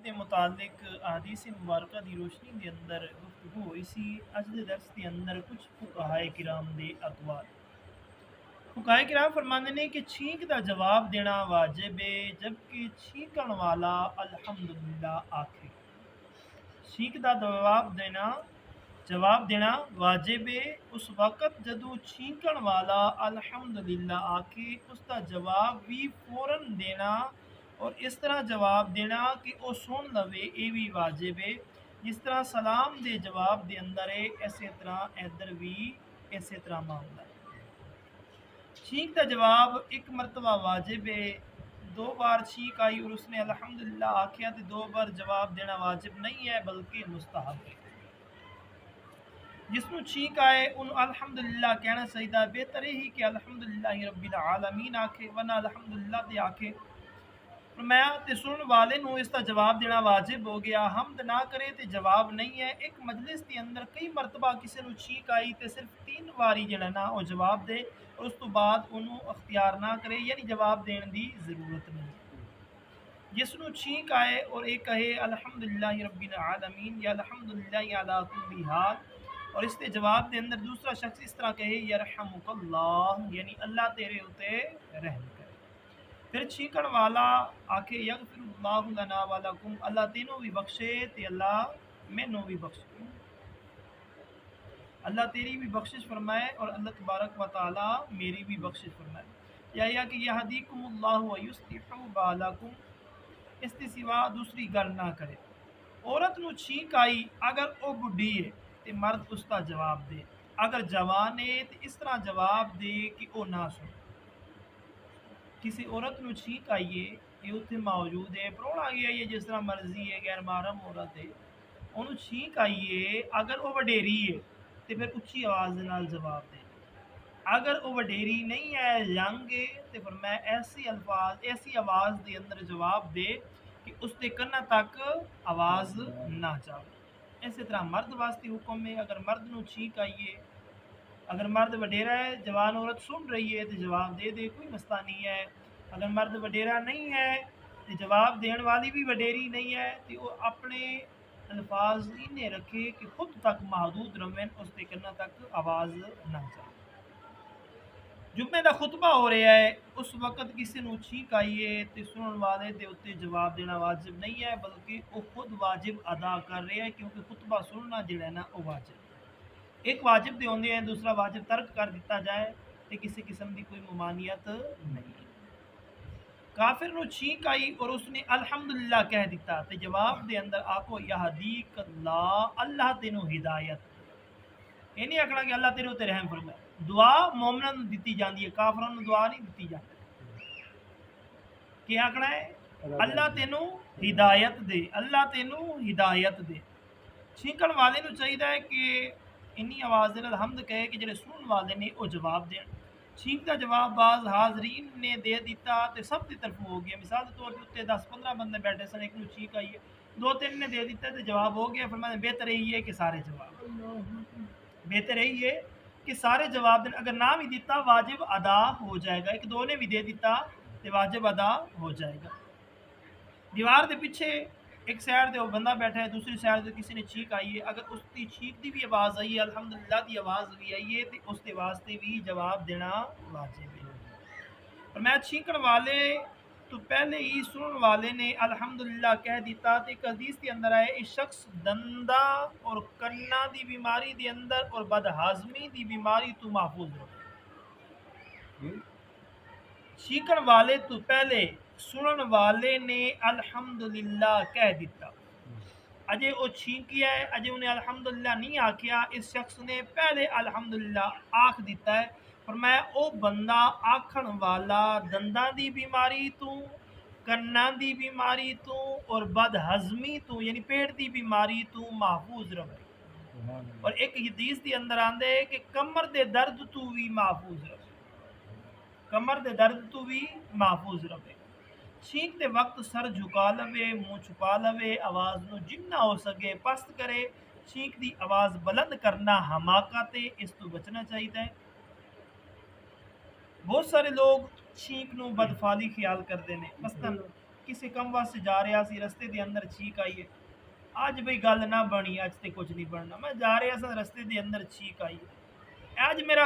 دے متعلق احادیث مبارکہ دی روشنی دے اندر گفتگو ہوئی سی۔ اج دے درس دے اندر کچھ فقہائے کرام دے اقوال۔ فقہائے کرام فرماندے نے کہ چھینک دا جواب دینا واجب ہے جبکہ چھینکن والا الحمدللہ آکھے۔ چھینک دا جواب دینا واجب ہے اس وقت جدو چھینکن والا الحمدللہ آکھے، اس دا جواب بھی فوراً دینا اور اس طرح جواب دینا کہ او سن لوے، اے بھی واجب ہے۔ جس طرح سلام دے جواب دے اندر ہے اسی طرح ادھر بھی اسی طرح معاملہ ہے۔ چھینک دا جواب ایک مرتبہ واجب ہے، دو بار چھینک آئی اور اس نے الحمدللہ آکھیا تو دو بار جواب دینا واجب نہیں ہے بلکہ مستحب ہے۔ جس نو چھینک آئے ان الحمدللہ کہنا چاہیے، بہتر ہی کہ الحمدللہ رب العالمین آکھے ورنہ الحمدللہ تے آکھے۔ فرمایا تے سنن والے نو اس کا جواب دینا واجب ہو گیا، حمد نہ کرے تے جواب نہیں ہے۔ ایک مجلس کے اندر کئی مرتبہ کسی نو چھینک آئی تے صرف 3 واری جڑا نا وہ جواب دے اور اس تو بعد انہوں اختیار نہ کرے، یعنی جواب دین دی ضرورت نہیں۔ جس نو چھینک آئے اور ایک کہے الحمدللہ رب العالمین یا الحمدللہ علی کل حال، اور اس کے جواب دے اندر دوسرا شخص اس طرح کہے یرحمک اللہ، یعنی اللہ تیرے اتے رحم کرے۔ پھر چھینکن والا آکھے یغفر اللہ لنا ولکم، اللہ تینوں بھی بخشے تے اللہ مینوں بھی بخشے، اللہ تیری بھی بخشش فرمائے اور اللہ تبارک و تعالی میری بھی بخشش فرمائے۔ یا کہ یہدیکم اللہ ویصلح بالکم، اس کے سوا دوسری گل نہ کرے۔ عورت نو چھینک آئی اگر او بڈھی ہے تے مرد اس کا جواب دے، اگر جوان ہے تے اس طرح جواب دے کہ او نہ سن۔ کسی عورت نو چھینک آئیے یہ اتنے موجود ہے، پرونا گیا یہ جس طرح مرضی ہے، غیر محرم عورت ہے، انہوں چھینک آئیے اگر وہ وڈیری ہے تو پھر اچھی آواز نال جواب دے، اگر وہ وڈیری نہیں ہے ینگ ہے تو پھر میں ایسی الفاظ ایسی آواز دے اندر جواب دے کہ اس کے کنا تک آواز نہ جاوے۔ اسی طرح مرد واسطے حکم ہے، اگر مرد نو چھینک آئیے، اگر مرد وڈیرا ہے جوان عورت سن رہی ہے تو جواب دے دے، کوئی مسئلہ نہیں ہے۔ اگر مرد وڈیرا نہیں ہے تو جواب دین والی بھی وڈیری نہیں ہے تو وہ اپنے الفاظ انہیں رکھے کہ خود تک محدود رمین، اس کے کنا تک آواز نہ جائے۔ جمعے دا خطبہ ہو رہا ہے، اس وقت کسی نو چھینک آئیے تو سنن والے دے اتے جواب دینا واجب نہیں ہے بلکہ وہ خود واجب ادا کر رہے ہیں، کیونکہ خطبہ سننا جڑا ہے نا وہ واجب ہے۔ ایک واجب دے ہوندے ہیں، دوسرا واجب ترک کر دیتا جائے تو کسی قسم کی کوئی ممانعت نہیں ہے۔ کافر نو چھینک آئی اور اس نے الحمدللہ کہہ دیتا تو جواب دے اندر آکو یہدیک اللہ، اللہ تینوں ہدایت، یہ نہیں آکھنا کہ اللہ تیرے تے رحم فرمائے۔ دعا مومنوں نو دتی جاندی ہے، کافروں نو دعا نہیں دتی جاندی۔ کیا آکھنا ہے؟ اللہ تینوں ہدایت دے، اللہ تینوں ہدایت دے۔ چھینکن والے نو چاہیے کہ انی آواز نال حمد کہے کہ جڑے سنن والے نے وہ جواب دین۔ چھینک دا جواب بعض حاضرین نے دے دیتا تو سب کی طرف ہو گیا، مثال کے طور پہ 10-15 بندے بیٹھے سن، ایک نو چھینک آئی ہے، 2-3 نے دے دیتا تو جواب ہو گیا۔ فرمایا بہتر یہی ہے کہ سارے جواب، بہتر یہی ہے کہ سارے جواب دیں، اگر نہ بھی دیتا واجب ادا ہو جائے گا، ایک دو نے بھی دے دیتا تو واجب ادا ہو جائے گا۔ دیوار دے پیچھے ایک سائڈ دے وہ بندہ بیٹھا ہے، دوسری سائڈ دے کسی نے چھینک آئی ہے، اگر اس کی چھینک دی بھی آواز آئی ہے، الحمدللہ دی آواز بھی آئی ہے تو اس کے واسطے بھی جواب دینا واجب ہے۔ اور میں چھینکن والے تو پہلے ہی سنن والے نے الحمدللہ کہہ دیتا تو ایک حدیث کے اندر آئے اس شخص دندہ اور کنا دی بیماری دی اندر اور بدہاضمی دی بیماری تو محفوظ رہے۔ چھینکن والے تو پہلے سنن والے نے الحمدللہ کہہ دیتا، اجے وہ چھینکیا ہے، اجے انہیں الحمدللہ نہیں آکھیا، اس شخص نے پہلے الحمدللہ آکھ دیتا ہے۔ فرمایا او بندہ آکھن والا دنداں دی بیماری تو، کناں دی بیماری تو اور بد ہضمی تو یعنی پیٹ دی بیماری تو محفوظ رہے۔ اور ایک حدیث دی اندر آندے کہ کمر دے درد تو بھی محفوظ رہے، کمر دے درد تو بھی محفوظ رہے۔ چھینک دے وقت سر جھکا لوے، منہ چھپا لوے، آواز نو جنہ ہو سکے پست کرے۔ چھینک دی آواز بلند کرنا حماقت ہے، اس تو بچنا چاہیے۔ بہت سارے لوگ چھینک نو بدفالی خیال کرتے ہیں، مثلا ਕਿਸੇ ਕੰਮ ਵਾਸਤੇ ਜਾ ਰਿਹਾ ਸੀ, ਰਸਤੇ ਦੇ ਅੰਦਰ ਛੀਕ ਆਈ ਹੈ। ਅੱਜ ਬਈ ਗੱਲ ਨਾ ਬਣੀ, ਅੱਜ ਤੇ ਕੁਝ ਨਹੀਂ ਬਣਨਾ, ਮੈਂ ਜਾ ਰਿਹਾ ਸਾਂ, ਰਸਤੇ ਦੇ ਅੰਦਰ ਛੀਕ ਆਈ ਹੈ, ਅੱਜ ਮੇਰਾ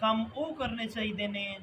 ਕੰਮ ਉਹ ਕਰਨੇ ਚਾਹੀਦੇ ਨੇ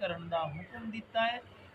ਕਰਨ ਦਾ ਹੁਕਮ ਦਿੱਤਾ ਹੈ।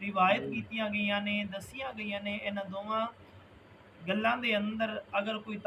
ਰਿਵਾਇਤ ਕੀਤੀਆਂ ਗਈਆਂ ਨੇ, ਦੱਸੀਆਂ ਗਈਆਂ ਨੇ। ਇਹਨਾਂ ਦੋਵਾਂ ਗੱਲਾਂ ਦੇ ਅੰਦਰ ਅਗਰ ਕੋਈ